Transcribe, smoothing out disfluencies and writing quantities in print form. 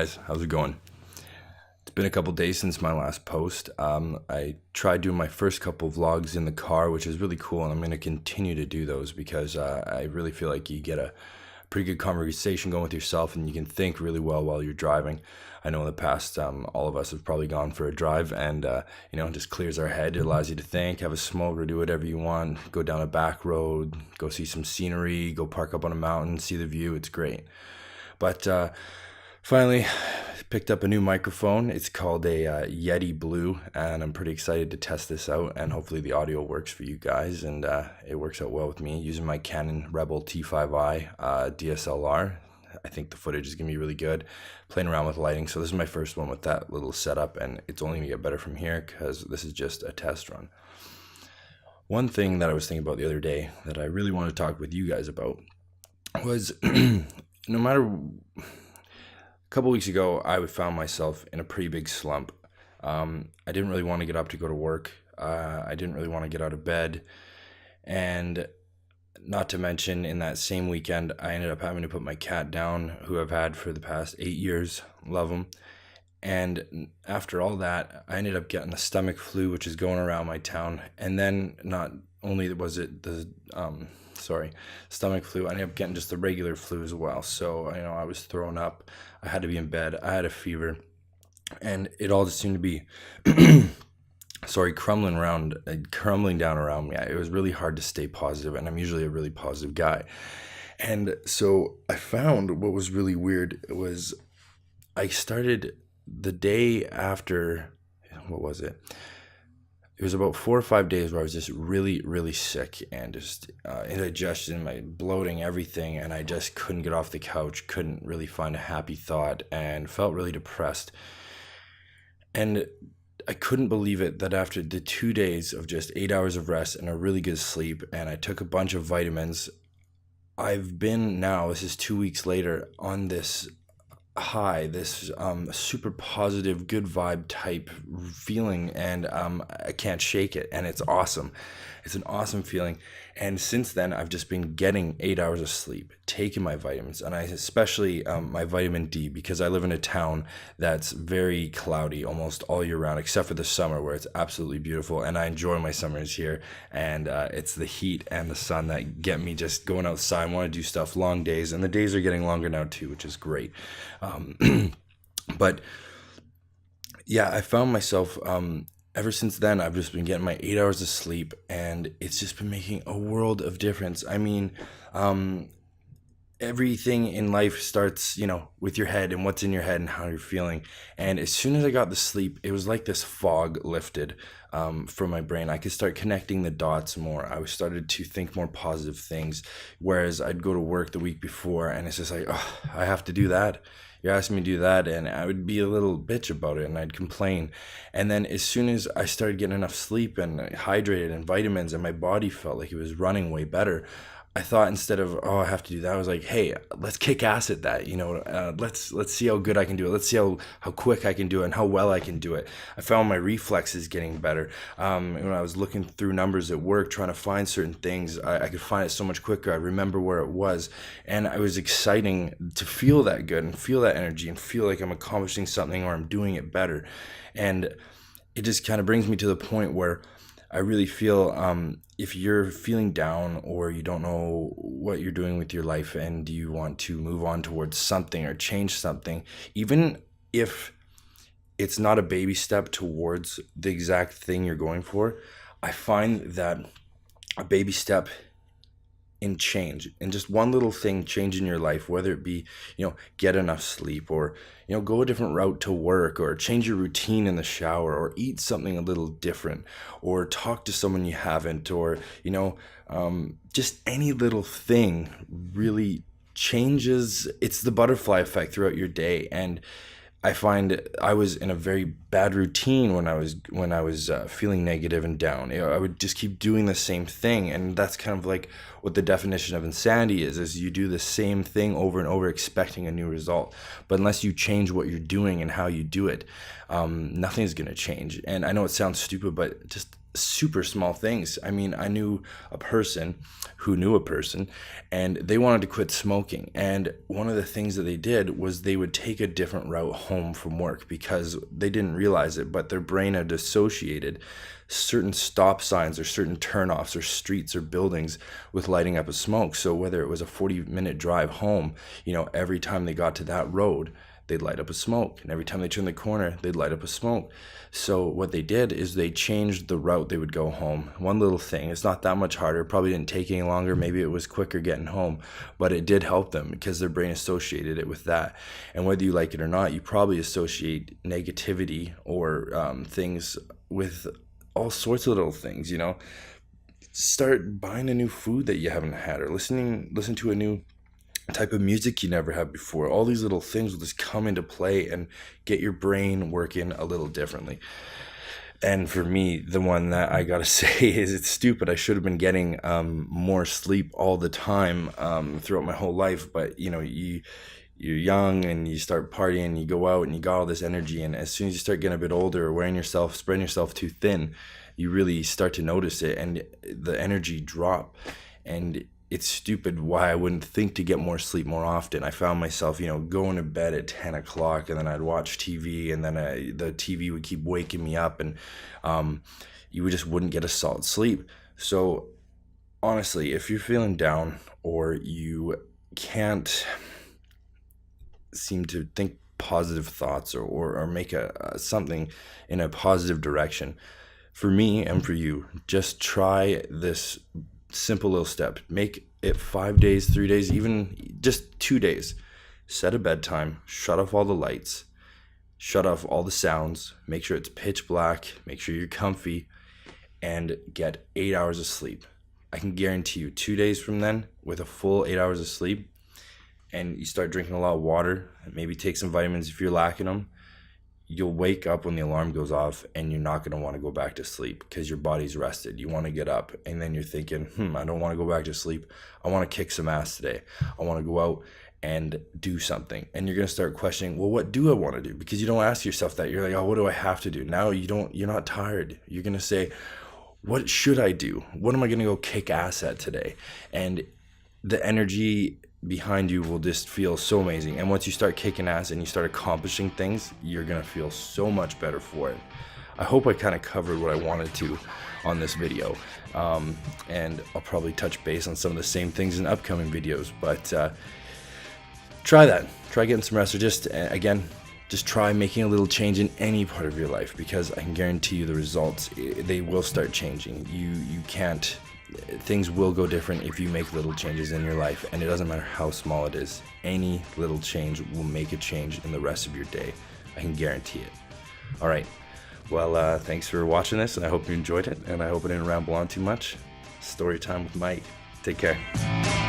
guys, how's it going? It's been a couple days since my last post. I tried doing my first couple vlogs in the car, which is really cool, and I'm going to continue to do those because I really feel like you get a pretty good conversation going with yourself, and you can think really well while you're driving. I know in the past, all of us have probably gone for a drive, and it just clears our head. It allows you to think, have a smoke, or do whatever you want. Go down a back road, go see some scenery, go park up on a mountain, see the view. It's great. But finally, picked up a new microphone. It's called a Yeti Blue, and I'm pretty excited to test this out, and hopefully the audio works for you guys, and it works out well with me using my Canon Rebel T5i DSLR. I think the footage is going to be really good, playing around with lighting. So this is my first one with that little setup, and it's only going to get better from here because this is just a test run. One thing that I was thinking about the other day that I really want to talk with you guys about was no matter... A couple weeks ago, I found myself in a pretty big slump. I didn't really want to get up to go to work. I didn't really want to get out of bed. And not to mention, in that same weekend, I ended up having to put my cat down, who I've had for the past 8 years. Love him. And after all that, I ended up getting the stomach flu, which is going around my town. And then not only was it the stomach flu, I ended up getting just the regular flu as well. So, I was thrown up. I had to be in bed. I had a fever. And it all just seemed to be, crumbling down around me. It was really hard to stay positive, and I'm usually a really positive guy. And so I found what was really weird was I started the day after, what was it? It was about 4 or 5 days where I was just really, really sick and just indigestion, my bloating, everything. And I just couldn't get off the couch, couldn't really find a happy thought, and felt really depressed. And I couldn't believe it that after the 2 days of just 8 hours of rest and a really good sleep, and I took a bunch of vitamins, I've been now, this is 2 weeks later, on this high, this super positive, good vibe type feeling, and I can't shake it, and it's awesome. It's an awesome feeling. And since then, I've just been getting 8 hours of sleep, taking my vitamins, and I especially my vitamin D, because I live in a town that's very cloudy almost all year round, except for the summer where it's absolutely beautiful, and I enjoy my summers here. And it's the heat and the sun that get me just going outside and want to do stuff, long days, and the days are getting longer now too, which is great. But yeah, I found myself ever since then, I've just been getting my 8 hours of sleep, and it's just been making a world of difference. I mean, everything in life starts, with your head and what's in your head and how you're feeling. And as soon as I got the sleep, it was like this fog lifted from my brain. I could start connecting the dots more. I started to think more positive things, whereas I'd go to work the week before, and it's just like, oh, I have to do that. You're asking me to do that, and I would be a little bitch about it, and I'd complain. And then as soon as I started getting enough sleep and hydrated and vitamins, and my body felt like it was running way better, I thought, instead of, oh, I have to do that, I was like, hey, let's kick ass at that. Let's see how good I can do it. Let's see how quick I can do it and how well I can do it. I found my reflexes getting better. When I was looking through numbers at work, trying to find certain things, I could find it so much quicker. I remember where it was. And it was exciting to feel that good and feel that energy and feel like I'm accomplishing something or I'm doing it better. And it just kind of brings me to the point where I really feel if you're feeling down or you don't know what you're doing with your life and you want to move on towards something or change something, even if it's not a baby step towards the exact thing you're going for, I find that a baby step in change, and just one little thing change in your life, whether it be, get enough sleep, or, go a different route to work, or change your routine in the shower, or eat something a little different, or talk to someone you haven't, or, just any little thing really changes. It's the butterfly effect throughout your day. And I find I was in a very bad routine when I was feeling negative and down. I would just keep doing the same thing, and that's kind of like what the definition of insanity is you do the same thing over and over expecting a new result. But unless you change what you're doing and how you do it, nothing's going to change. And I know it sounds stupid, but just super small things. I mean, I knew a person who knew a person, and they wanted to quit smoking. And one of the things that they did was they would take a different route home from work, because they didn't realize it, but their brain had associated certain stop signs or certain turnoffs or streets or buildings with lighting up a smoke. So whether it was a 40-minute drive home, every time they got to that road, they'd light up a smoke. And every time they turned the corner, they'd light up a smoke. So what they did is they changed the route they would go home. One little thing, it's not that much harder. It probably didn't take any longer. Maybe it was quicker getting home, but it did help them because their brain associated it with that. And whether you like it or not, you probably associate negativity or things with all sorts of little things, Start buying a new food that you haven't had, or listen to a new type of music you never had before. All these little things will just come into play and get your brain working a little differently. And for me, the one that I gotta say is, it's stupid. I should have been getting more sleep all the time throughout my whole life. But you're young and you start partying, you go out and you got all this energy, and as soon as you start getting a bit older, or spreading yourself too thin, you really start to notice it, and the energy drop. And it's stupid why I wouldn't think to get more sleep more often. I found myself, going to bed at 10 o'clock, and then I'd watch TV, and then the TV would keep waking me up, and you just wouldn't get a solid sleep. So honestly, if you're feeling down, or you can't seem to think positive thoughts, or make something in a positive direction, for me and for you, just try this simple little step. Make it 5 days, 3 days, even just 2 days. Set a bedtime, shut off all the lights, shut off all the sounds, make sure it's pitch black, make sure you're comfy, and get 8 hours of sleep. I can guarantee you 2 days from then, with a full 8 hours of sleep, and you start drinking a lot of water, maybe take some vitamins if you're lacking them, you'll wake up when the alarm goes off, and you're not going to want to go back to sleep because your body's rested. You want to get up, and then you're thinking, I don't want to go back to sleep. I want to kick some ass today. I want to go out and do something. And you're going to start questioning, well, what do I want to do? Because you don't ask yourself that. You're like, oh, what do I have to do? Now you're not tired. You're going to say, what should I do? What am I going to go kick ass at today? And the energy behind you will just feel so amazing. And once you start kicking ass and you start accomplishing things, you're gonna feel so much better for it. I hope I kind of covered what I wanted to on this video, and I'll probably touch base on some of the same things in upcoming videos, but try getting some rest, or just try making a little change in any part of your life, because I can guarantee you the results, they will start changing. Things will go different if you make little changes in your life, and it doesn't matter how small it is. Any little change will make a change in the rest of your day. I can guarantee it. All right. Well, thanks for watching this, and I hope you enjoyed it, and I hope I didn't ramble on too much. Story time with Mike. Take care.